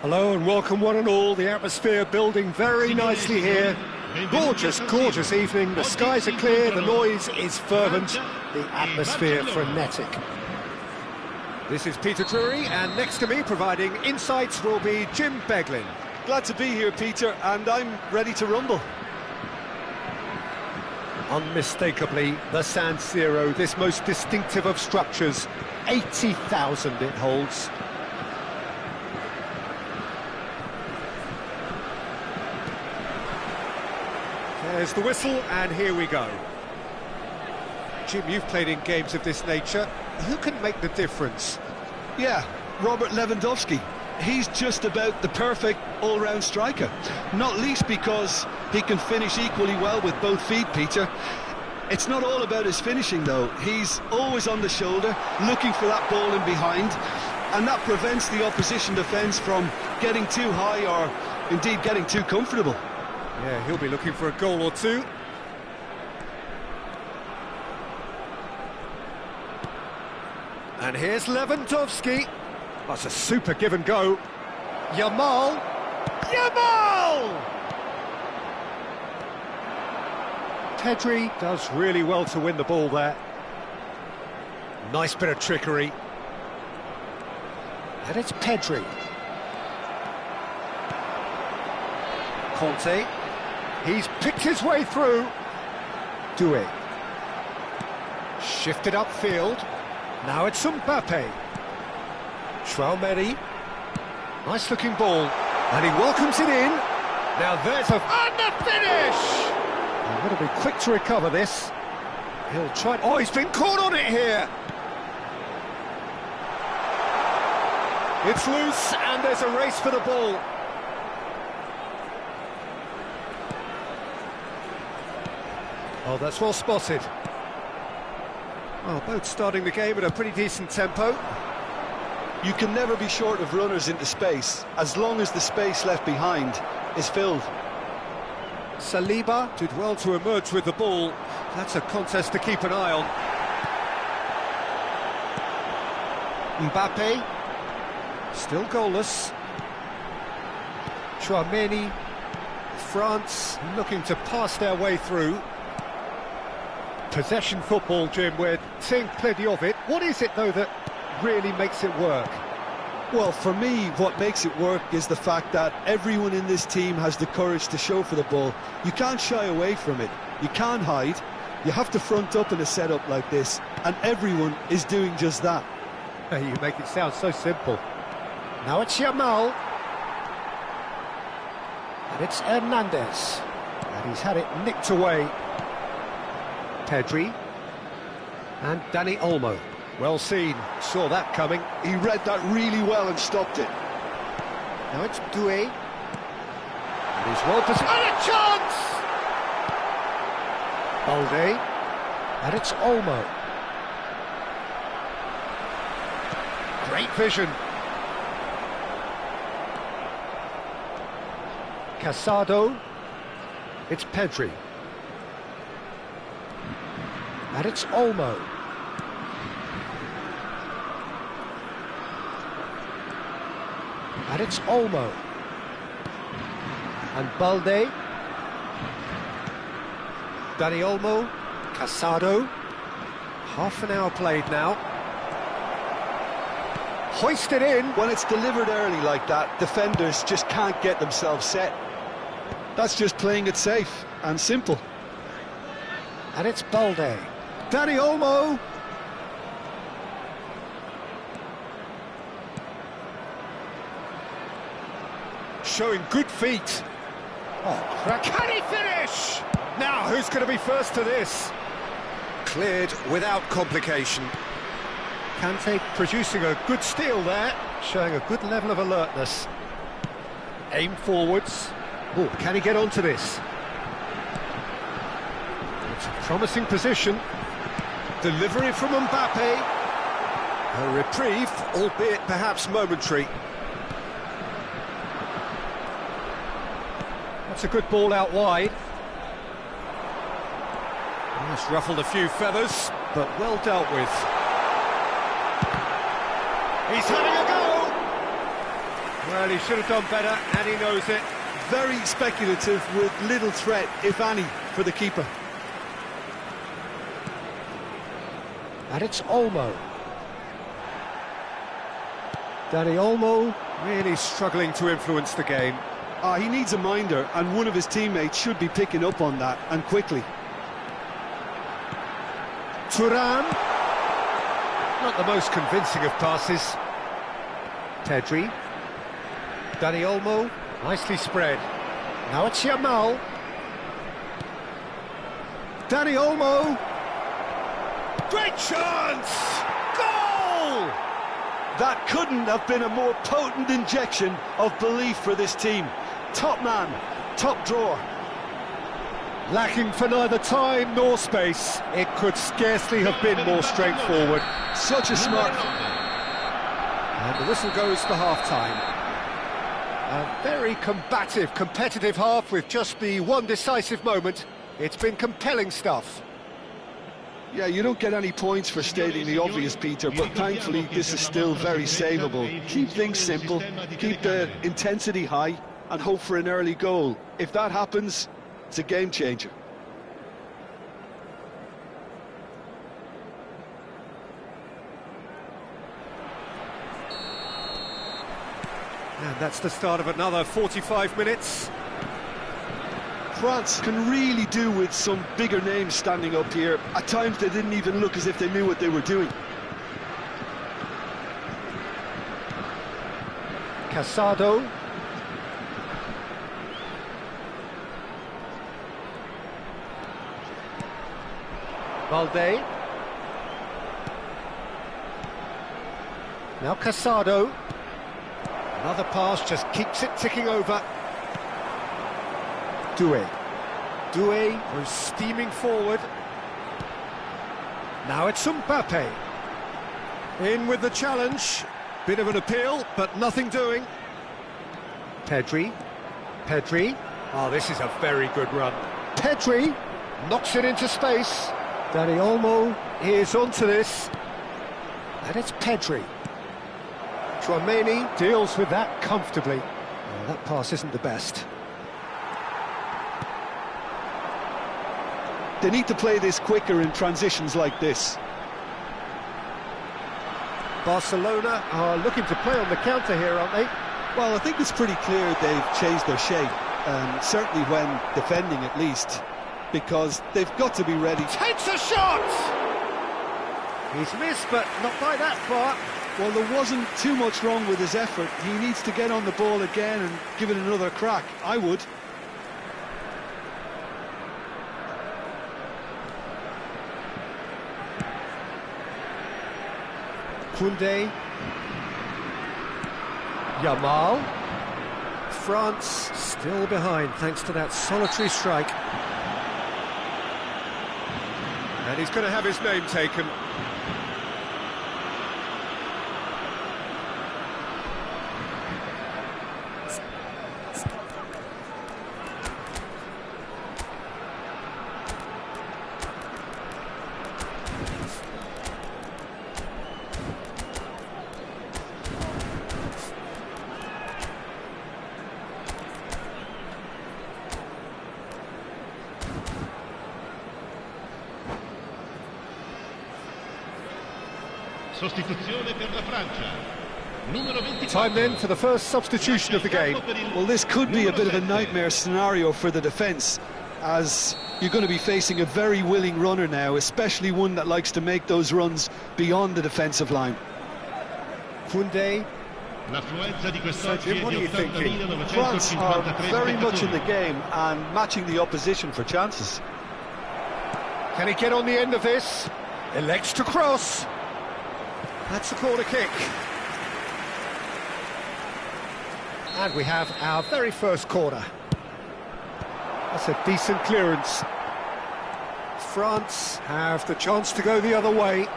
Hello and welcome one and all, the atmosphere building very nicely here. Gorgeous, gorgeous evening, the skies are clear, the noise is fervent, the atmosphere frenetic. This is Peter Drury, and next to me providing insights will be Jim Beglin. Glad to be here, Peter, and I'm ready to rumble. Unmistakably, the San Siro, this most distinctive of structures, 80,000 it holds. There's the whistle, and here we go. Jim, you've played in games of this nature. Who can make the difference? Yeah, Robert Lewandowski. He's just about the perfect all-round striker. Not least because he can finish equally well with both feet, Peter. It's not all about his finishing, though. He's always on the shoulder, looking for that ball in behind, and that prevents the opposition defence from getting too high or, indeed, getting too comfortable. Yeah, he'll be looking for a goal or two. And here's Lewandowski. That's a super give and go. Yamal! Pedri does really well to win the ball there. Nice bit of trickery. And it's Pedri. Conte. He's picked his way through. Doué. Shifted upfield. Now it's Mbappe. Traoré. Nice looking ball. And he welcomes it in. Now there's a... And the finish! He's got to be quick to recover this. He'll try... Oh, he's been caught on it here! It's loose, and there's a race for the ball. Oh, that's well spotted. Well, both starting the game at a pretty decent tempo. You can never be short of runners into space, as long as the space left behind is filled. Saliba did well to emerge with the ball. That's a contest to keep an eye on. Mbappe, still goalless. Traoré, France looking to pass their way through. Possession football, Jim, we're seeing plenty of it. What is it, though, that really makes it work? Well, for me, what makes it work is the fact that everyone in this team has the courage to show for the ball. You can't shy away from it. You can't hide. You have to front up in a setup like this, and everyone is doing just that. You make it sound so simple. Now it's Yamal. And it's Hernandez. And he's had it nicked away. Pedri. And Dani Olmo. Well seen, saw that coming. He read that really well and stopped it. Now it's Doué. And he's well positioned. And a chance! Balde. And it's Olmo. Great vision. Casado. It's Pedri. And it's Olmo. And it's Olmo. And Balde. Dani Olmo. Casado. Half an hour played now. Hoisted in. When it's delivered early like that, defenders just can't get themselves set. That's just playing it safe and simple. And it's Balde. Dani Olmo. Showing good feet. Oh, crack. Can he finish? Now, who's going to be first to this? Cleared without complication. Kante producing a good steal there, showing a good level of alertness. Aim forwards. Oh, can he get onto this? It's a promising position. Delivery from Mbappe. A reprieve, albeit perhaps momentary. That's a good ball out wide. It's ruffled a few feathers, but well dealt with. He's having a go! Well, he should have done better, and he knows it. Very speculative with little threat, if any, for the keeper. And it's Olmo. Dani Olmo really struggling to influence the game. He needs a minder, and one of his teammates should be picking up on that, and quickly. Thuram. Not the most convincing of passes. Pedri. Dani Olmo. Nicely spread. Now it's Yamal. Dani Olmo. Great chance! Goal! That couldn't have been a more potent injection of belief for this team. Top man, top drawer. Lacking for neither time nor space. It could scarcely have been more straightforward. Such a smart... And the whistle goes for half-time. A very combative, competitive half with just the one decisive moment. It's been compelling stuff. Yeah, you don't get any points for stating the obvious, Peter, but thankfully this is still very savable. Keep things simple, keep the intensity high, and hope for an early goal. If that happens, it's a game changer. And that's the start of another 45 minutes. France can really do with some bigger names standing up here. At times they didn't even look as if they knew what they were doing. Casado. Balde. Now Casado. Another pass just keeps it ticking over. Doué. Doué was steaming forward. Now it's Mbappe. In with the challenge. Bit of an appeal, but nothing doing. Pedri. Pedri. Oh, this is a very good run. Pedri knocks it into space. Dani Olmo is onto this. And it's Pedri. Tchouaméni deals with that comfortably. Oh, that pass isn't the best. They need to play this quicker in transitions like this. Barcelona are looking to play on the counter here, aren't they? Well, I think it's pretty clear they've changed their shape, certainly when defending at least, because they've got to be ready. Takes a shot! He's missed, but not by that far. Well, there wasn't too much wrong with his effort. He needs to get on the ball again and give it another crack. I would. Koundé. Yamal. France still behind thanks to that solitary strike. And he's going to have his name taken. Sostituzione per la Francia. Numero 24. Time then for the first substitution of the game. Well, this could be a bit of a nightmare scenario for the defence, as you're going to be facing a very willing runner now, especially one that likes to make those runs beyond the defensive line. Koundé. L'affluenza di So, Jim, quest'oggi what è are you di thinking? 80.953 France are very much in the spettatori. game and matching the opposition for chances. Can he get on the end of this? Elects to cross. That's a corner kick. And we have our very first corner. That's a decent clearance. France have the chance to go the other way.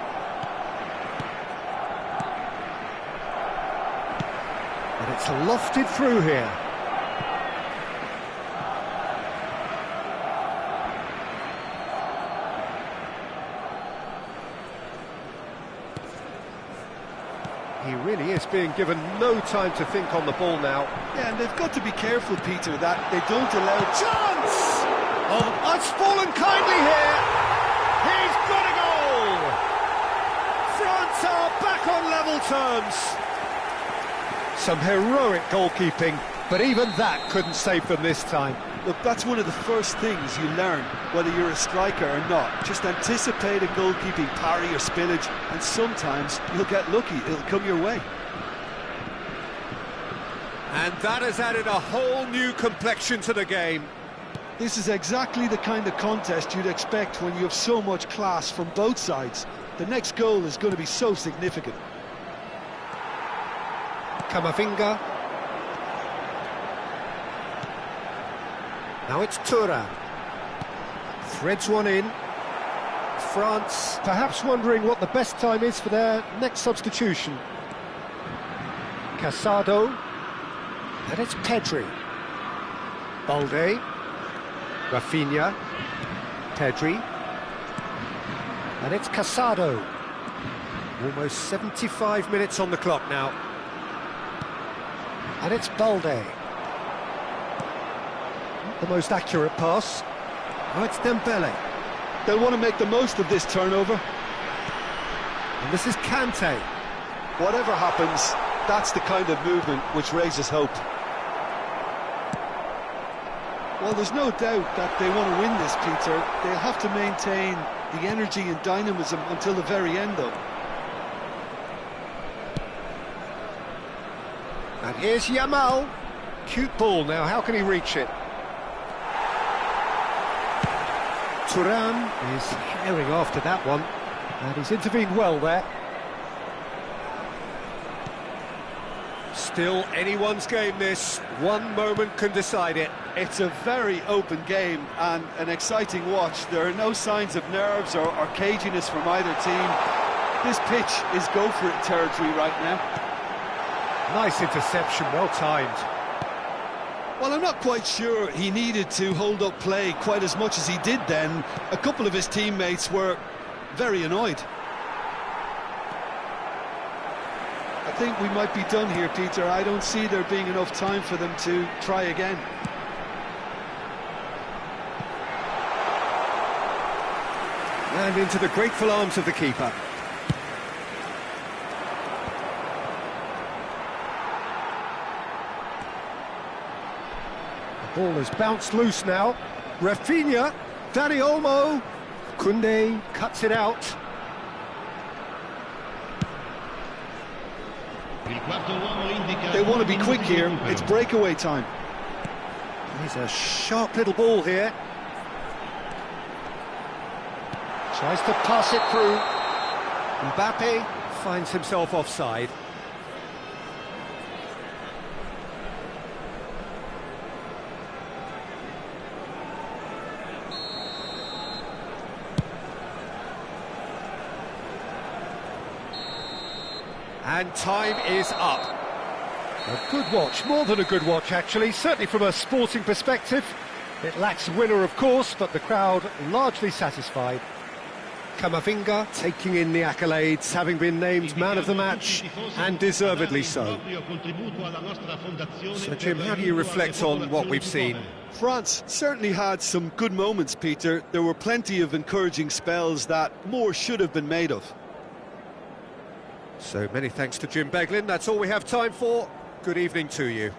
And it's lofted through here. He really is being given no time to think on the ball now. Yeah, and they've got to be careful, Peter, that they don't allow... Chance! Oh, it's fallen kindly here. He's got a goal! France are back on level terms. Some heroic goalkeeping, but even that couldn't save them this time. Look, that's one of the first things you learn, whether you're a striker or not. Just anticipate a goalkeeping parry or spillage, and sometimes you'll get lucky, it'll come your way. And that has added a whole new complexion to the game. This is exactly the kind of contest you'd expect when you have so much class from both sides. The next goal is going to be so significant. Camavinga. Now it's Thuram. Threads one in. France perhaps wondering what the best time is for their next substitution. Casado. And it's Pedri. Balde. Rafinha. Pedri. And it's Casado. Almost 75 minutes on the clock now. And it's Balde. The most accurate pass. Oh, it's Dembele. They'll want to make the most of this turnover. And this is Kante. Whatever happens, that's the kind of movement which raises hope. Well, there's no doubt that they want to win this, Peter. They'll have to maintain the energy and dynamism until the very end, though. And here's Yamal. Cute ball now, how can he reach it? Thuram is herring after that one, and he's intervened well there. Still anyone's game this, one moment can decide it. It's a very open game and an exciting watch. There are no signs of nerves or caginess from either team. This pitch is go-for-it territory right now. Nice interception, well timed. Well, I'm not quite sure he needed to hold up play quite as much as he did then. A couple of his teammates were very annoyed. I think we might be done here, Peter. I don't see there being enough time for them to try again. And into the grateful arms of the keeper. The ball has bounced loose now. Rafinha, Dani Olmo, Koundé cuts it out. They want to be quick here. It's breakaway time. Here's a sharp little ball here. Tries to pass it through. Mbappe finds himself offside. And time is up. A good watch, more than a good watch actually, certainly from a sporting perspective. It lacks a winner of course, but the crowd largely satisfied. Camavinga taking in the accolades, having been named man of the match, and deservedly so. So Jim, how do you reflect on what we've seen? France certainly had some good moments, Peter. There were plenty of encouraging spells that more should have been made of. So many thanks to Jim Beglin. That's all we have time for. Good evening to you.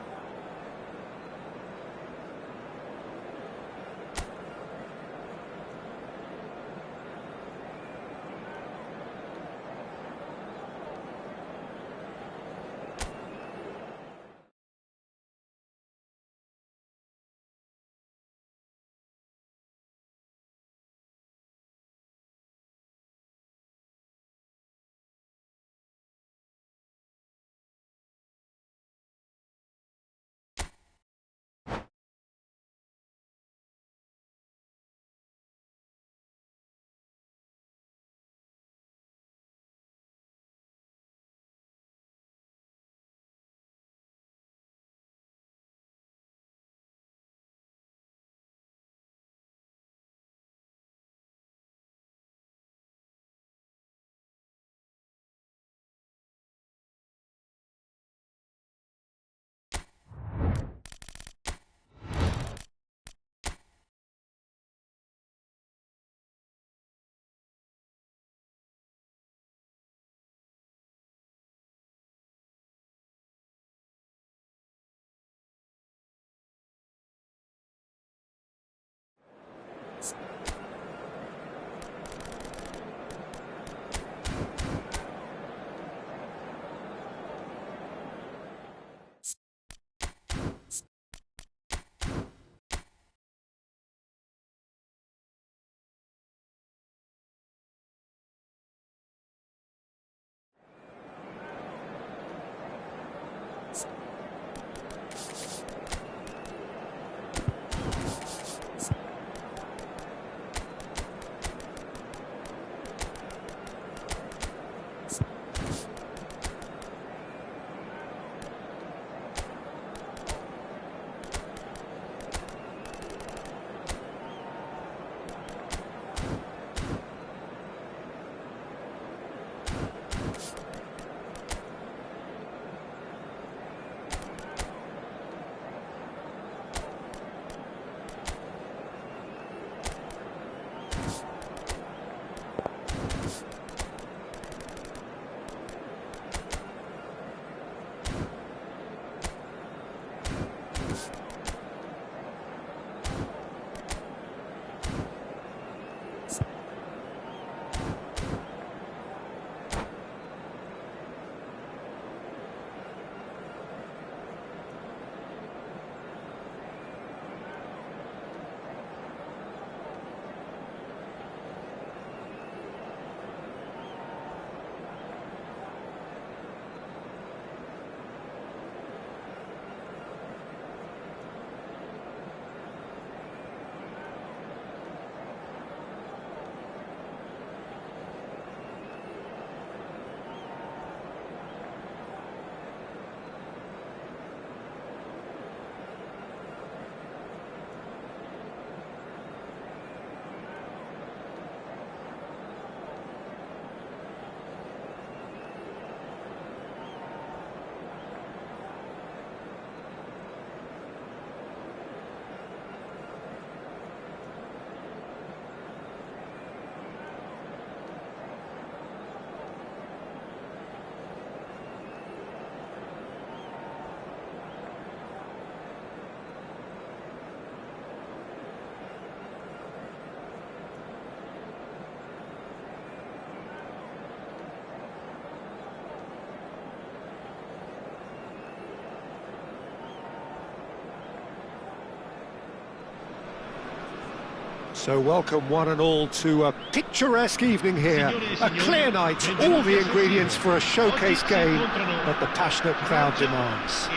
So welcome one and all to a picturesque evening here. A clear night, all the ingredients for a showcase game that the passionate crowd demands.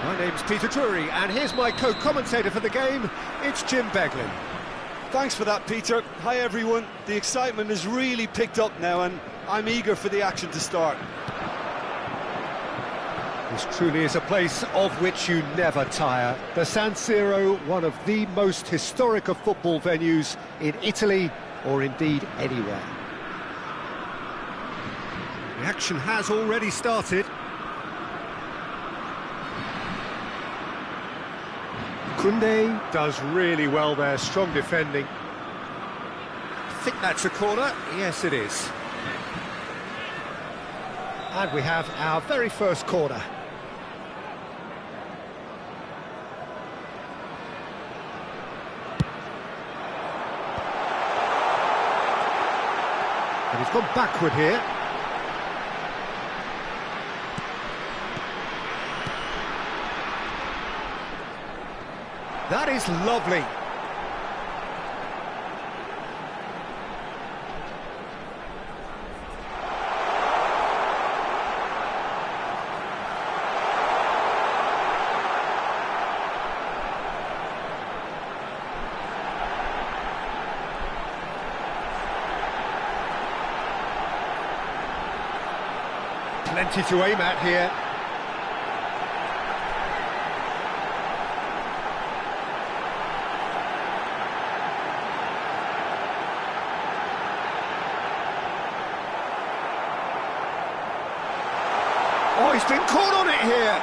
My name's Peter Drury, and here's my co-commentator for the game, it's Jim Beglin. Thanks for that, Peter. Hi, everyone. The excitement has really picked up now, and I'm eager for the action to start. This truly is a place of which you never tire. The San Siro, one of the most historic of football venues in Italy, or indeed anywhere. The action has already started. Kunde does really well there, strong defending. I think that's a corner. Yes, it is. And we have our very first corner. And he's gone backward here. That is lovely. Plenty to aim at here. Oh, he's been caught on it here.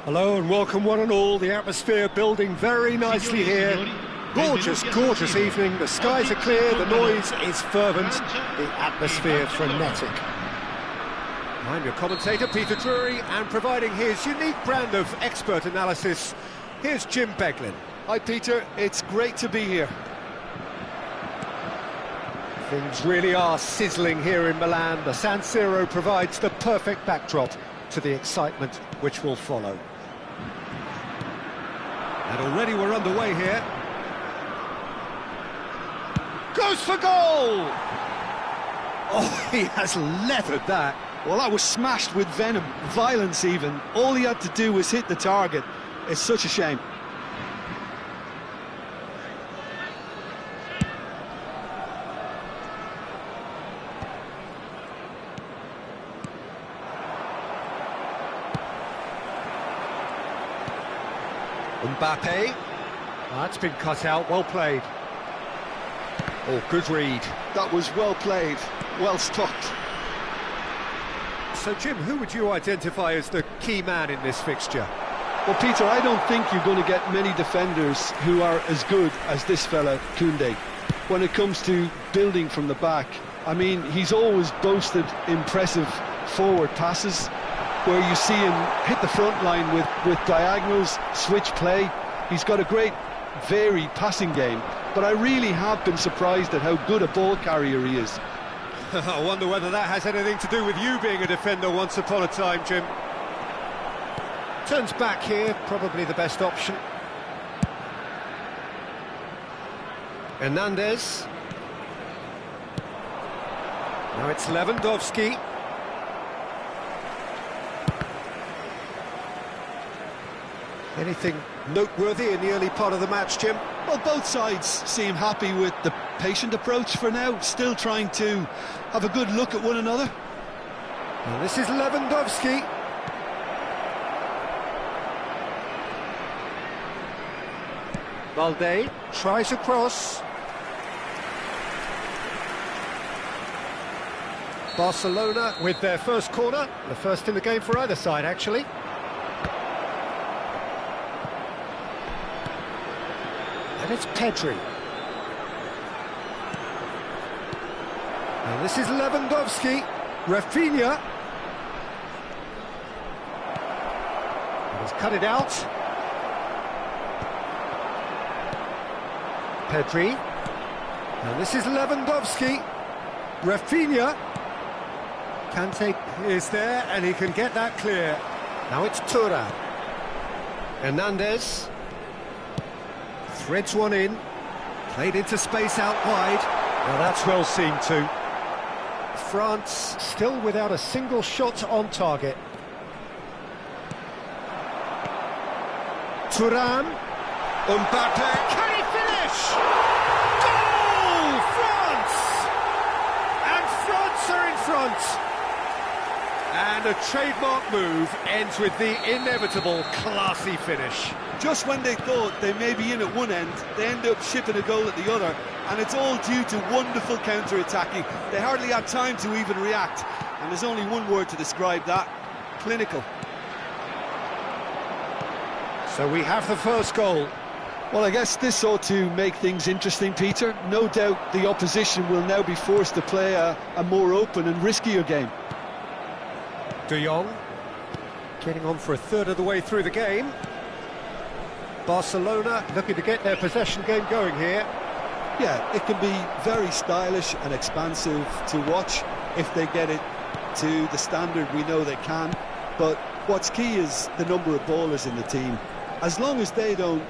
Hello and welcome one and all. The atmosphere building very nicely here. Gorgeous, gorgeous evening. The skies are clear, the noise is fervent, the atmosphere frenetic. I'm your commentator, Peter Drury, and providing his unique brand of expert analysis, here's Jim Beglin. Hi Peter, it's great to be here. Things really are sizzling here in Milan. The San Siro provides the perfect backdrop to the excitement which will follow. And already we're underway here. Goes for goal! Oh, he has leathered that. Well, that was smashed with venom, violence even. All he had to do was hit the target. It's such a shame. Mbappe. That's been cut out, well played. Oh, good read. That was well played, well stopped. So, Jim, who would you identify as the key man in this fixture? Well, Peter, I don't think you're going to get many defenders who are as good as this fella, Koundé. When it comes to building from the back, I mean, he's always boasted impressive forward passes, where you see him hit the front line with diagonals, switch play. He's got a great, varied passing game, but I really have been surprised at how good a ball carrier he is. I wonder whether that has anything to do with you being a defender once upon a time, Jim. Turns back here, probably the best option. Hernandez. Now it's Lewandowski. Anything noteworthy in the early part of the match, Jim? Well, both sides seem happy with the patient approach for now, still trying to have a good look at one another. And this is Lewandowski. Balde tries a cross. Barcelona with their first corner, the first in the game for either side, actually. And it's Pedri. And this is Lewandowski. Rafinha. And he's cut it out. Pedri. And this is Lewandowski. Rafinha. Kante is there and he can get that clear. Now it's Thuram. Hernandez. Threads one in, played into space out wide. Now that's well seen too. France still without a single shot on target. Thuram, Mbappe, can he finish? Goal! France! And France are in front. And a trademark move ends with the inevitable classy finish. Just when they thought they may be in at one end, they end up shipping a goal at the other, and it's all due to wonderful counter-attacking. They hardly had time to even react, and there's only one word to describe that: clinical. So we have the first goal. Well, I guess this ought to make things interesting, Peter. No doubt the opposition will now be forced to play a more open and riskier game. De Jong getting on for a third of the way through the game. Barcelona looking to get their possession game going here. Yeah, it can be very stylish and expansive to watch if they get it to the standard we know they can. But what's key is the number of ballers in the team. As long as they don't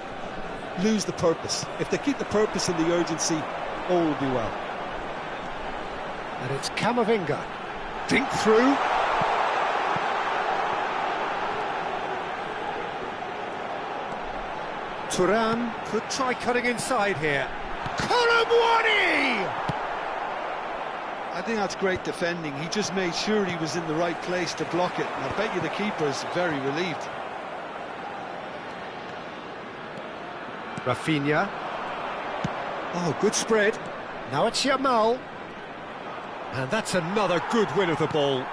lose the purpose, if they keep the purpose and the urgency, all will be well. And it's Camavinga. Dink through. Thuram could try cutting inside here. Colomwani! I think that's great defending. He just made sure he was in the right place to block it. And I bet you the keeper's very relieved. Rafinha. Oh, good spread. Now it's Yamal. And that's another good win of the ball.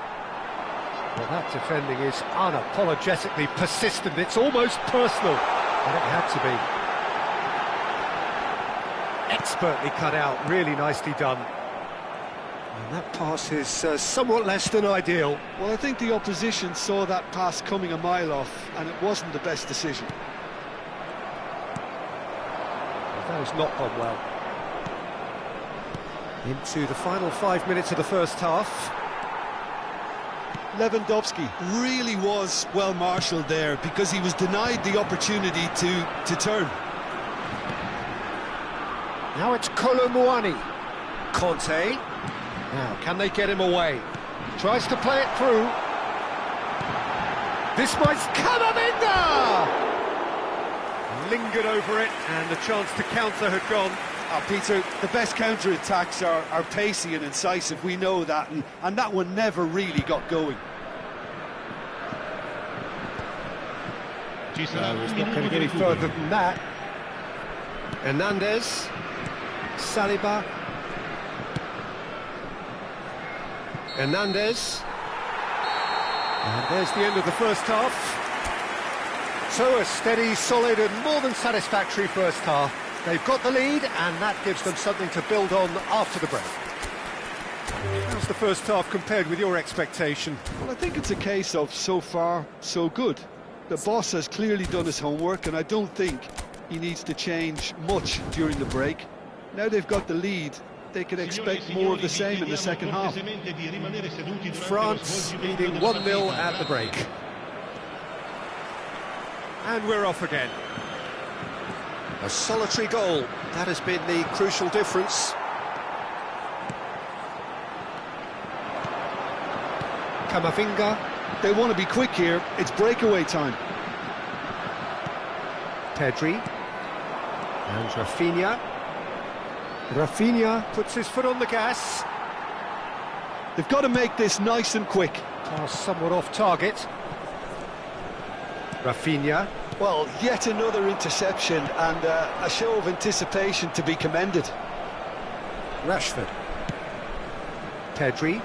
Well, that defending is unapologetically persistent. It's almost personal, and it had to be. Expertly cut out, really nicely done. And that pass is somewhat less than ideal. Well, I think the opposition saw that pass coming a mile off, and it wasn't the best decision. That has not gone well. Into the final 5 minutes of the first half. Lewandowski really was well marshalled there because he was denied the opportunity to turn. Now it's Colomouani. Conte. Now, can they get him away? Tries to play it through. This might... Camavinga! Lingered over it, and the chance to counter had gone. Peter, the best counter-attacks are pacey and incisive, we know that, and that one never really got going. It's not going to get any further than that. Hernandez, Saliba, Hernandez, and there's the end of the first half. So a steady, solid and more than satisfactory first half. They've got the lead, and that gives them something to build on after the break. How's the first half compared with your expectation? Well, I think it's a case of so far, so good. The boss has clearly done his homework, and I don't think he needs to change much during the break. Now they've got the lead, they can expect more of the same in the second half. France leading 1-0 at the break. And we're off again. A solitary goal, that has been the crucial difference. Camavinga. They want to be quick here, it's breakaway time. Pedri. And Rafinha. Rafinha puts his foot on the gas. They've got to make this nice and quick. Pass somewhat off target. Rafinha. Well, yet another interception and a show of anticipation to be commended. Rashford. Pedri.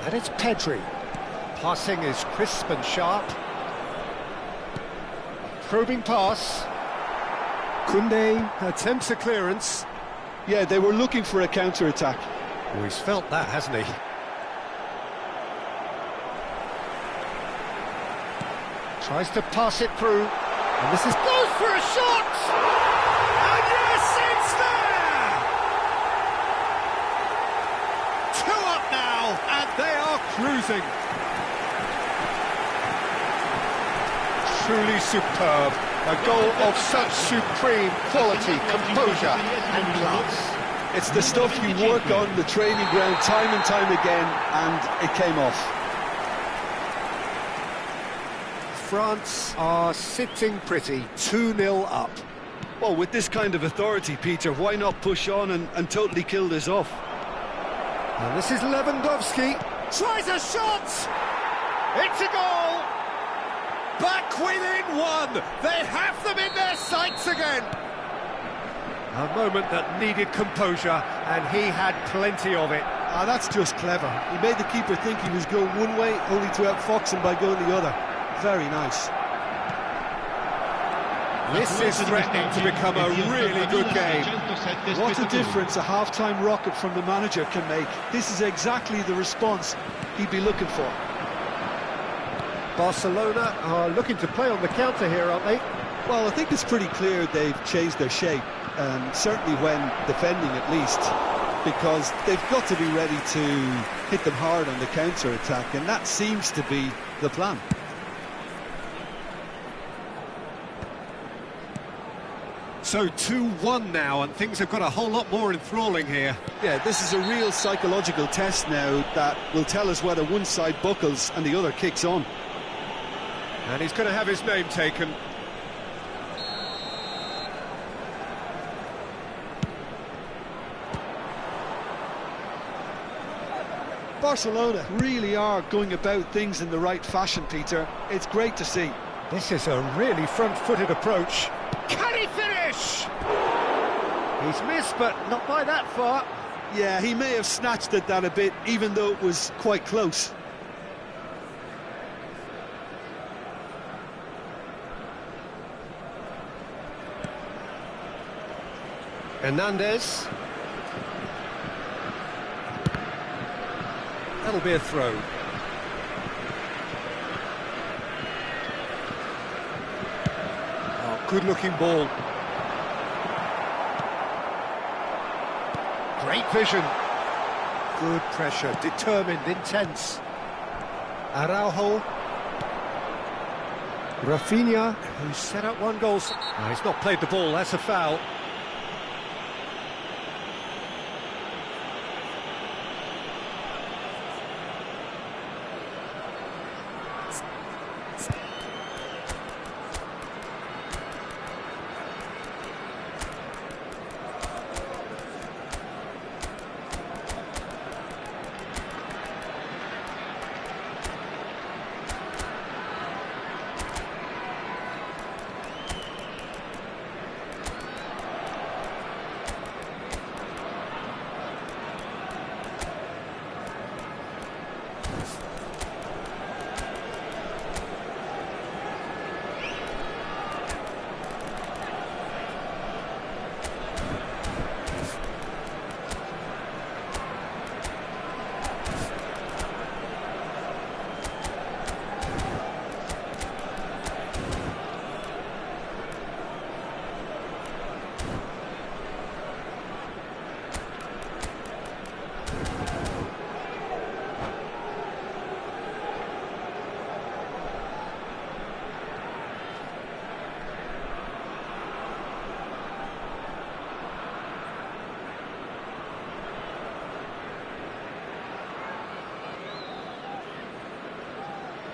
And it's Pedri. Passing is crisp and sharp. Probing pass. Koundé attempts a clearance. Yeah, they were looking for a counter-attack. Oh, he's felt that, hasn't he? Tries to pass it through, and this is... goes for a shot! And yes, it's there! 2 up now, and they are cruising. Truly superb. A goal of such supreme quality, composure and class. It's the stuff you work on the training ground time and time again, and it came off. France are sitting pretty, 2-0 up. Well, with this kind of authority, Peter, why not push on and totally kill this off? And this is Lewandowski. Tries a shot! It's a goal! Back within 1! They have them in their sights again! A moment that needed composure, and he had plenty of it. Ah, that's just clever. He made the keeper think he was going one way, only to outfox him by going the other. Very nice. This is threatening to become a really good game. What a difference a half-time rocket from the manager can make. This is exactly the response he'd be looking for. Barcelona are looking to play on the counter here, aren't they? Well, I think it's pretty clear they've changed their shape, certainly when defending at least, because they've got to be ready to hit them hard on the counter-attack, and that seems to be the plan. So 2-1 now, and things have got a whole lot more enthralling here. Yeah, this is a real psychological test now that will tell us whether one side buckles and the other kicks on. And he's going to have his name taken. Barcelona really are going about things in the right fashion, Peter. It's great to see. This is a really front-footed approach. Can he finish? He's missed, but not by that far. Yeah, he may have snatched at that a bit, even though it was quite close. Hernandez. That'll be a throw. Oh, good-looking ball. Great vision. Good pressure, determined, intense. Araujo. Rafinha, who set up one goal. No, he's not played the ball, that's a foul.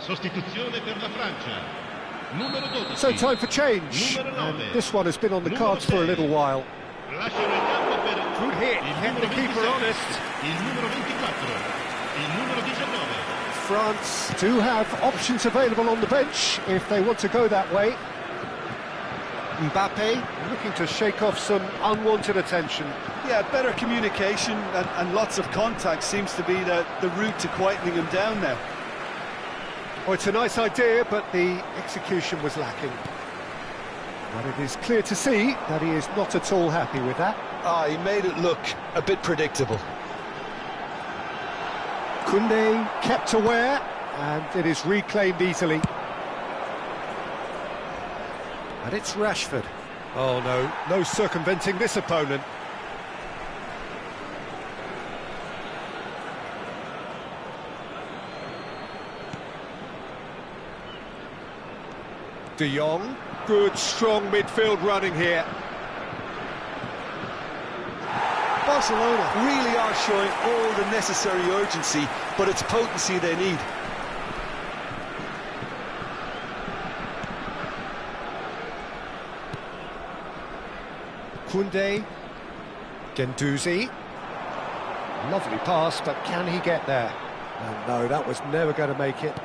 Sostituzione per la Francia. Numero 12. So time for change. And this one has been on the cards for a little while. Lasciano il campo per Good hit, kept the keeper honest. il numero 24, il numero 19. France do have options available on the bench if they want to go that way. Mbappe looking to shake off some unwanted attention. Yeah, better communication and lots of contact seems to be the route to quietening him down now. Well, it's a nice idea, but the execution was lacking. But it is clear to see that he is not at all happy with that. Ah, he made it look a bit predictable. Koundé kept aware, and it is reclaimed easily. And it's Rashford. Oh no, no circumventing this opponent. De Jong, good strong midfield running here. Barcelona really are showing all the necessary urgency, but it's potency they need. Koundé, Guendouzi. Lovely pass, but can he get there? Oh, no, that was never going to make it.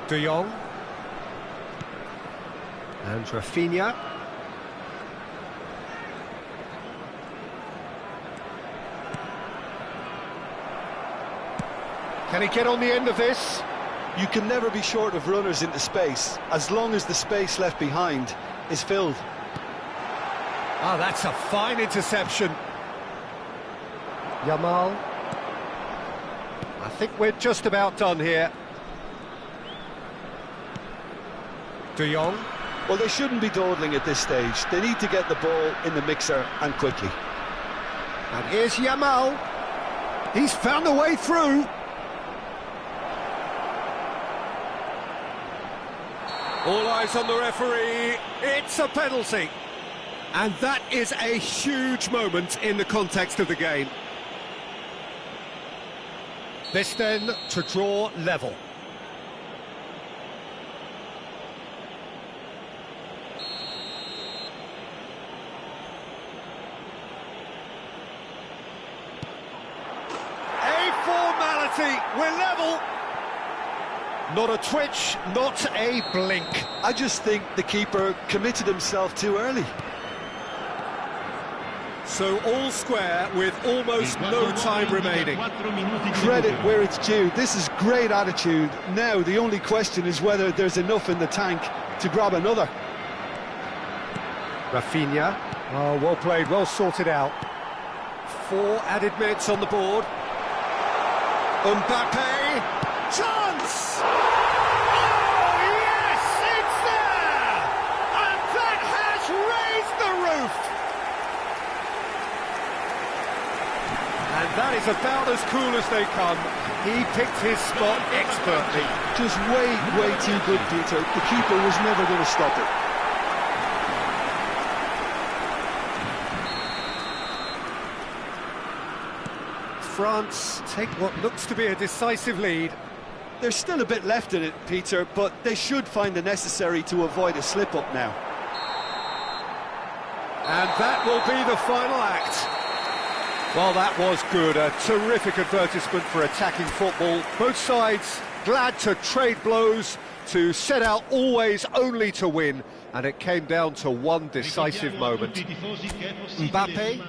De Jong. And Rafinha. Can he get on the end of this? You can never be short of runners into space, as long as the space left behind is filled. Ah, that's a fine interception. Yamal. I think we're just about done here. De Jong. Well, they shouldn't be dawdling at this stage. They need to get the ball in the mixer and quickly. And here's Yamal. He's found a way through. All eyes on the referee. It's a penalty. And that is a huge moment in the context of the game. This then to draw level. We're level. Not a twitch, not a blink. I just think the keeper committed himself too early. So all square with almost no time remaining. Credit where it's due. This is great attitude. Now the only question is whether there's enough in the tank to grab another. Rafinha. Oh, well played, well sorted out. 4 added minutes on the board. Mbappe. Chance! Oh, yes, it's there! And that has raised the roof! And that is about as cool as they come. He picked his spot expertly. Just way too good, Peter. The keeper was never going to stop it. France take what looks to be a decisive lead. There's still a bit left in it, Peter, but they should find the necessary to avoid a slip-up now. And that will be the final act. Well, that was good. A terrific advertisement for attacking football. Both sides glad to trade blows, to set out always only to win. And it came down to one decisive moment. Mbappe.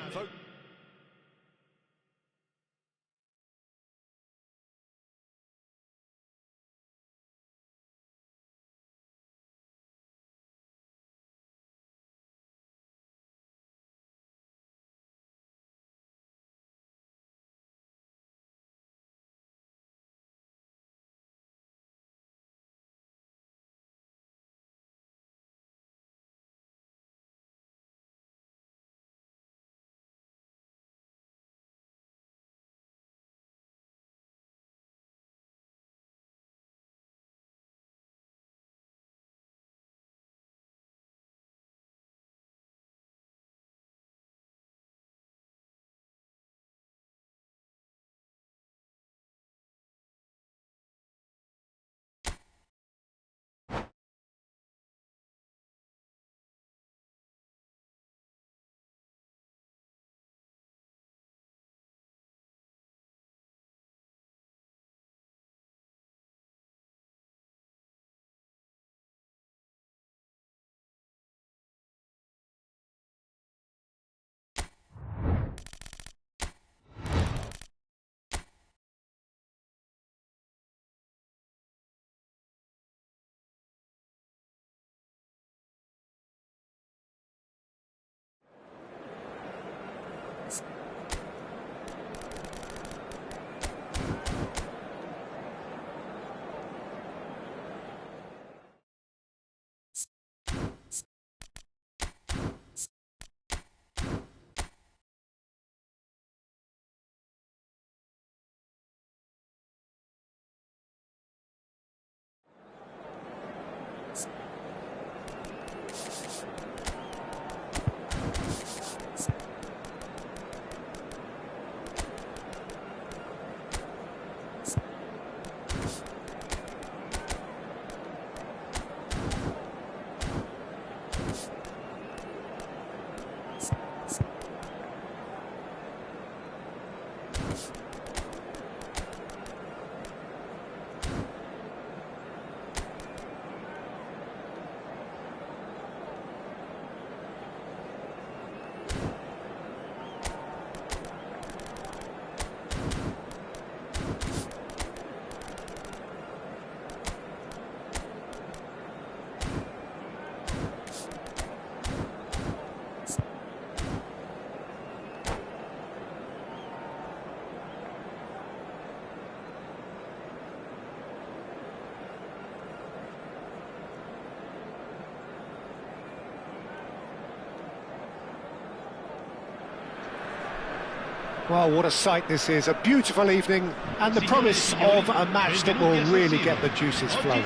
Well, what a sight this is, a beautiful evening and the promise of a match that will really get the juices flowing.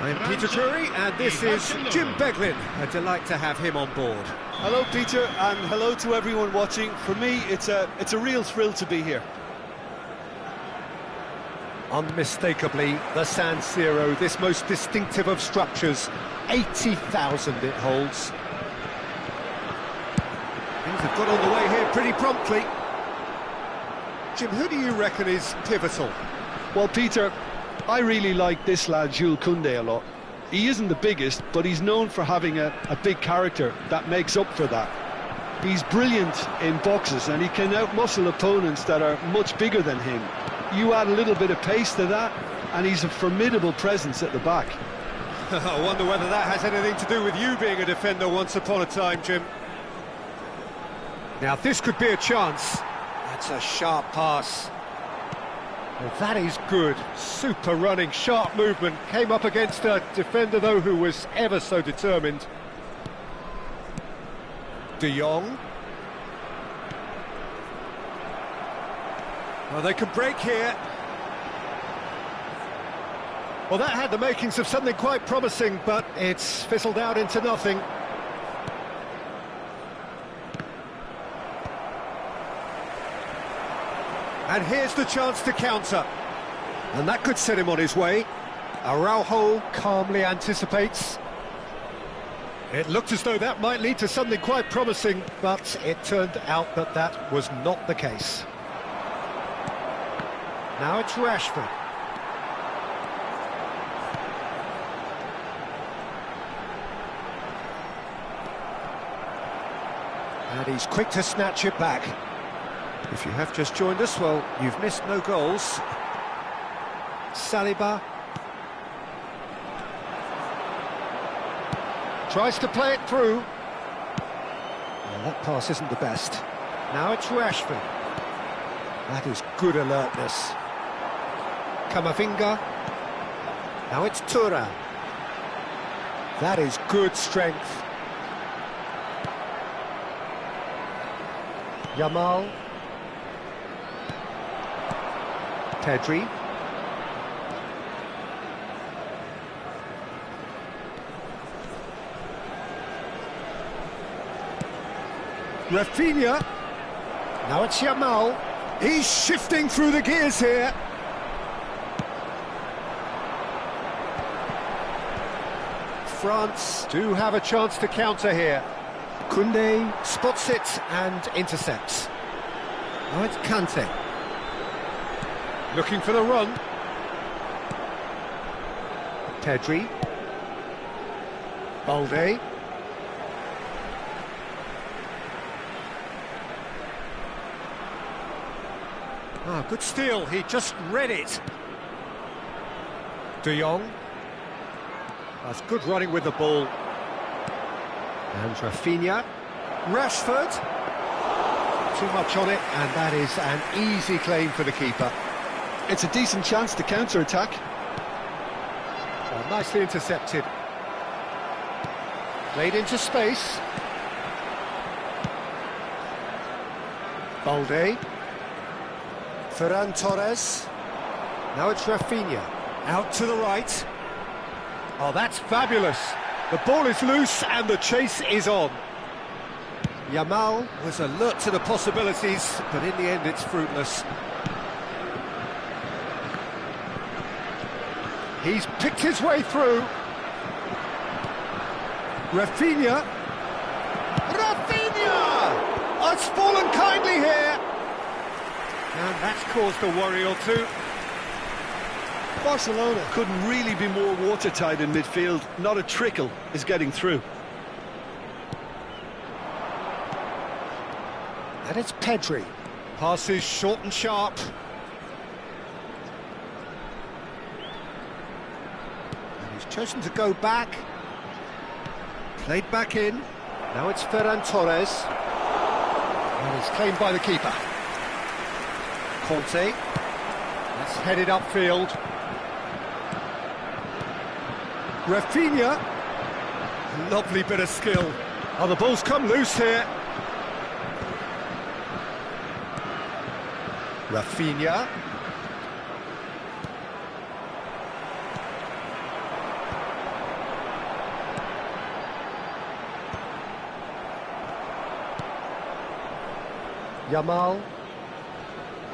I'm Peter Drury and this is Jim Beglin. A delight to have him on board. Hello, Peter, and hello to everyone watching. For me, it's a real thrill to be here. Unmistakably, the San Siro, this most distinctive of structures, 80,000 it holds. Things have got on the way here pretty promptly. Jim, who do you reckon is pivotal? Well, Peter, I really like this lad, Jules Koundé, a lot. He isn't the biggest, but he's known for having a big character that makes up for that. He's brilliant in boxes and he can outmuscle opponents that are much bigger than him. You add a little bit of pace to that and he's a formidable presence at the back. I wonder whether that has anything to do with you being a defender once upon a time, Jim. Now this could be a chance. That's a sharp pass. Well, that is good. Super running, sharp movement. Came up against a defender, though, who was ever so determined. De Jong. Well, they could break here. Well, that had the makings of something quite promising, but it's fizzled out into nothing. And here's the chance to counter. And that could set him on his way. Araujo calmly anticipates. It looked as though that might lead to something quite promising, but it turned out that that was not the case. Now it's Rashford. And he's quick to snatch it back. If you have just joined us, well, you've missed no goals. Saliba. Tries to play it through. Well, that pass isn't the best. Now it's Rashford. That is good alertness. Camavinga. Now it's Thuram. That is good strength. Yamal. Pedri. Rafinha. Now it's Yamal. He's shifting through the gears here. France do have a chance to counter here. Koundé spots it and intercepts. Now it's Kante. Looking for the run. Pedri. Balde. Ah, good steal, he just read it. De Jong. That's good running with the ball. And Rafinha. Rashford. Too much on it, and that is an easy claim for the keeper. It's a decent chance to counter-attack. Well, nicely intercepted. Played into space. Balde. Ferran Torres. Now it's Rafinha. Out to the right. Oh, that's fabulous. The ball is loose and the chase is on. Yamal was alert to the possibilities, but in the end it's fruitless. He's picked his way through. Rafinha. Rafinha! Oh, it's fallen kindly here. And that's caused a worry or two. Barcelona couldn't really be more watertight in midfield. Not a trickle is getting through. And it's Pedri. Passes short and sharp. And he's chosen to go back. Played back in. Now it's Ferran Torres. And it's claimed by the keeper. Conte. That's headed upfield. Rafinha. Lovely bit of skill. Oh, the ball's come loose here. Rafinha. Yamal.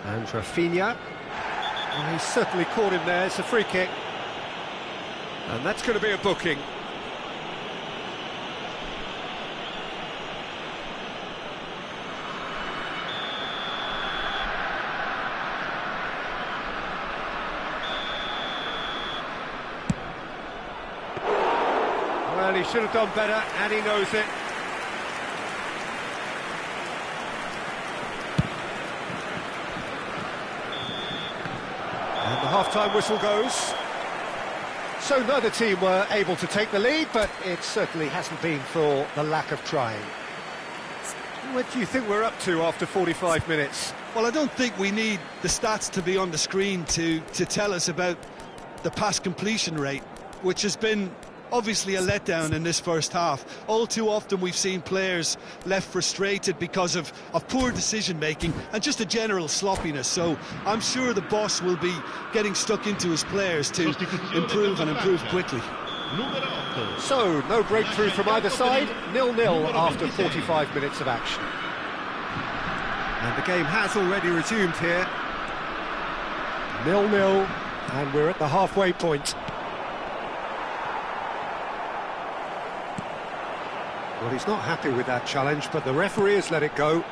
And Rafinha. Well, he's certainly caught him there. It's a free kick. And that's going to be a booking. Well, he should have done better, and he knows it. half-time whistle goes. So neither team were able to take the lead, but it certainly hasn't been for the lack of trying. What do you think we're up to after 45 minutes? Well, I don't think we need the stats to be on the screen to tell us about the pass completion rate, which has been obviously a letdown in this first half. All too often we've seen players left frustrated because of poor decision-making and just a general sloppiness. So I'm sure the boss will be getting stuck into his players to improve and improve quickly. So, no breakthrough from either side, 0-0 after 45 minutes of action. And the game has already resumed here. 0-0, and we're at the halfway point. Well, he's not happy with that challenge, but the referee has let it go. And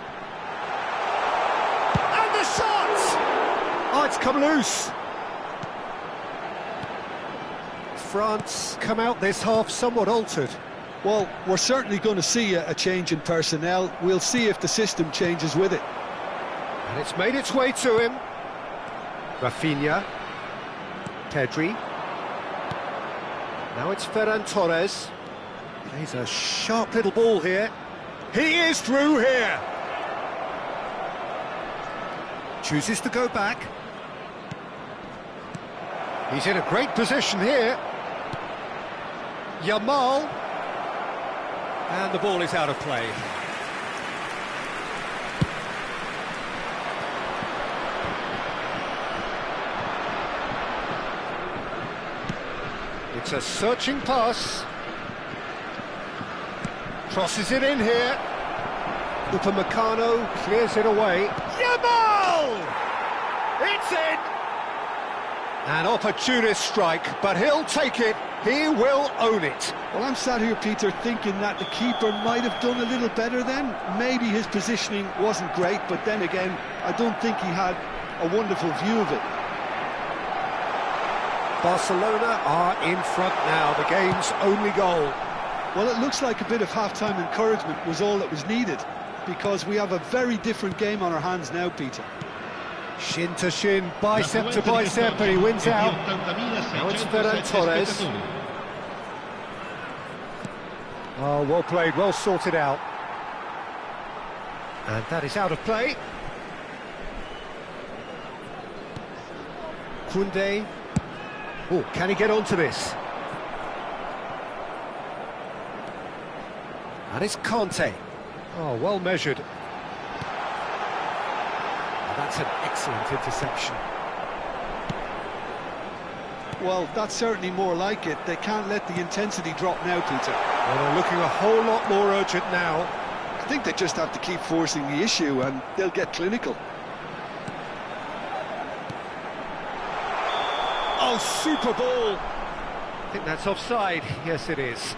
the shot! Oh, it's come loose. France come out this half somewhat altered. Well, we're certainly going to see a change in personnel. We'll see if the system changes with it. And it's made its way to him. Rafinha. Pedri. Now it's Ferran Torres. Plays a sharp little ball here. He is through here. Chooses to go back. He's in a great position here. Yamal. And the ball is out of play. It's a searching pass. Crosses it in here. Upamecano clears it away. Yamal! It's in! An opportunist strike, but he'll take it. He will own it. Well, I'm sat here, Peter, thinking that the keeper might have done a little better then. Maybe his positioning wasn't great, but then again, I don't think he had a wonderful view of it. Barcelona are in front now, the game's only goal. Well, it looks like a bit of half-time encouragement was all that was needed, because we have a very different game on our hands now, Peter. Shin to shin, bicep to bicep, and he wins out. Now it's Ferran Torres. Oh, well played, well sorted out. And that is out of play. Koundé. Oh, can he get onto this? And it's Conte. Oh, well measured. That's an excellent interception. Well, that's certainly more like it. They can't let the intensity drop now, Peter. Well, they're looking a whole lot more urgent now. I think they just have to keep forcing the issue and they'll get clinical. Oh, super ball! I think that's offside. Yes, it is.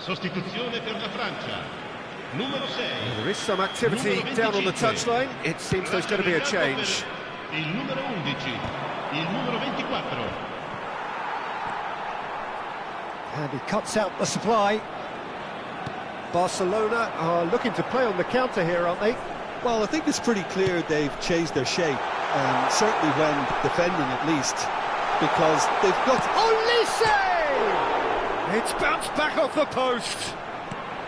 Sostituzione per la Francia. Numero 6. There is some activity down on the touchline. It seems there's going to be a change. Il numero 11, il numero 24. And he cuts out the supply. Barcelona are looking to play on the counter here, aren't they? Well, I think it's pretty clear they've changed their shape, certainly when defending at least, because they've got... Olise! It's bounced back off the post.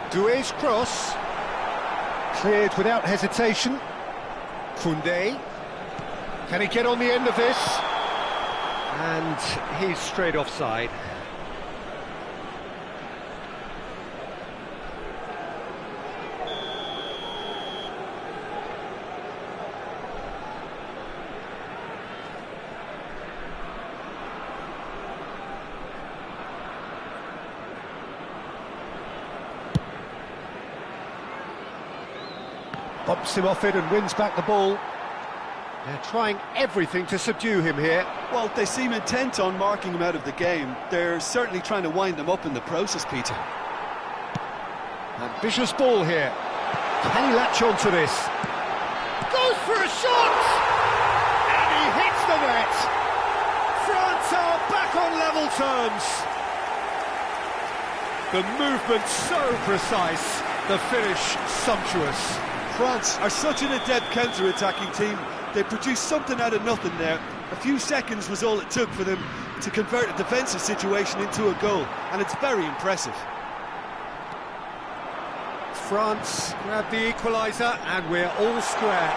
Doué's cross. Cleared without hesitation. Koundé. Can he get on the end of this? And he's straight offside. Bumps him off it and wins back the ball. They're trying everything to subdue him here. Well, they seem intent on marking him out of the game. They're certainly trying to wind him up in the process, Peter. Ambitious ball here. Can he latch on to this? Goes for a shot! And he hits the net! France are back on level terms. The movement so precise, the finish sumptuous. France are such an adept counter-attacking team. They produced something out of nothing there. A few seconds was all it took for them to convert a defensive situation into a goal, and it's very impressive. France grab the equaliser, and we're all square.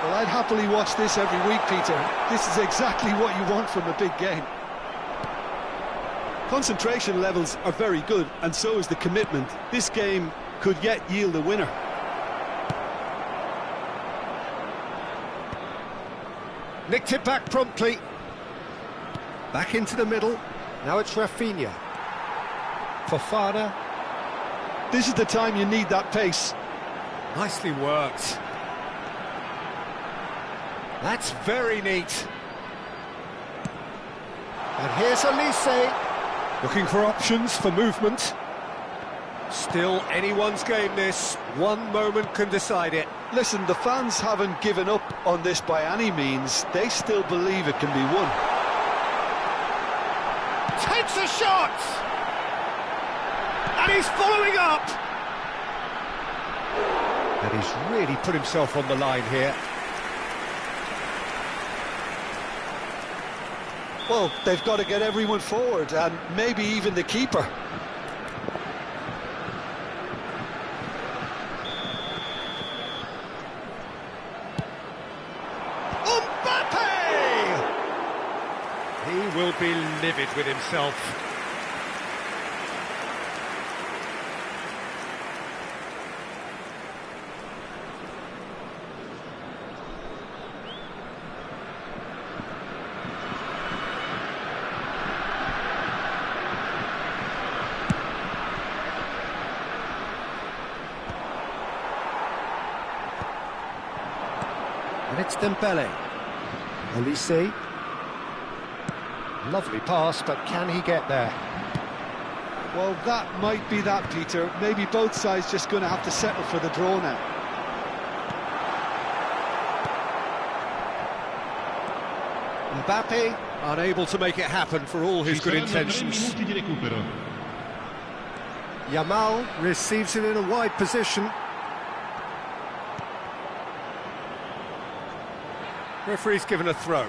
Well, I'd happily watch this every week, Peter. This is exactly what you want from a big game. Concentration levels are very good, and so is the commitment. This game could yet yield a winner. Nicked it back promptly. Back into the middle. Now it's Rafinha. Fofana. This is the time you need that pace. Nicely worked. That's very neat. And here's Elise. Looking for options for movement. Still anyone's game this. One moment can decide it. Listen, the fans haven't given up on this by any means. They still believe it can be won. Takes a shot! And he's following up! And he's really put himself on the line here. Well, they've got to get everyone forward, and maybe even the keeper. He will be livid with himself. And it's Dembele. Elise. Lovely pass, but can he get there? Well, that might be that, Peter. Maybe both sides just going to have to settle for the draw now. Mbappe, unable to make it happen for all his good intentions. Yamal receives it in a wide position. Referee's given a throw.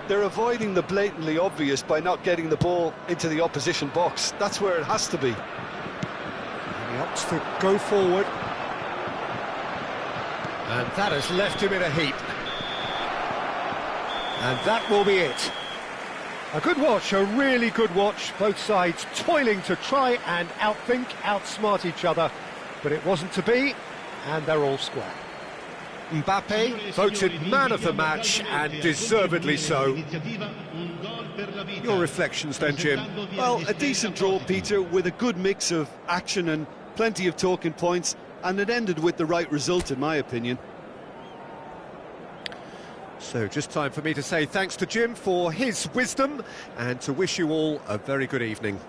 They're avoiding the blatantly obvious by not getting the ball into the opposition box. That's where it has to be. And he opts to go forward. And that has left him in a heap. And that will be it. A good watch, a really good watch. Both sides toiling to try and outthink, outsmart each other. But it wasn't to be, and they're all square. Mbappe voted man of the match, and deservedly so. Your reflections then, Jim? Well, a decent draw, Peter, with a good mix of action and plenty of talking points, and it ended with the right result, in my opinion. So just time for me to say thanks to Jim for his wisdom, and to wish you all a very good evening.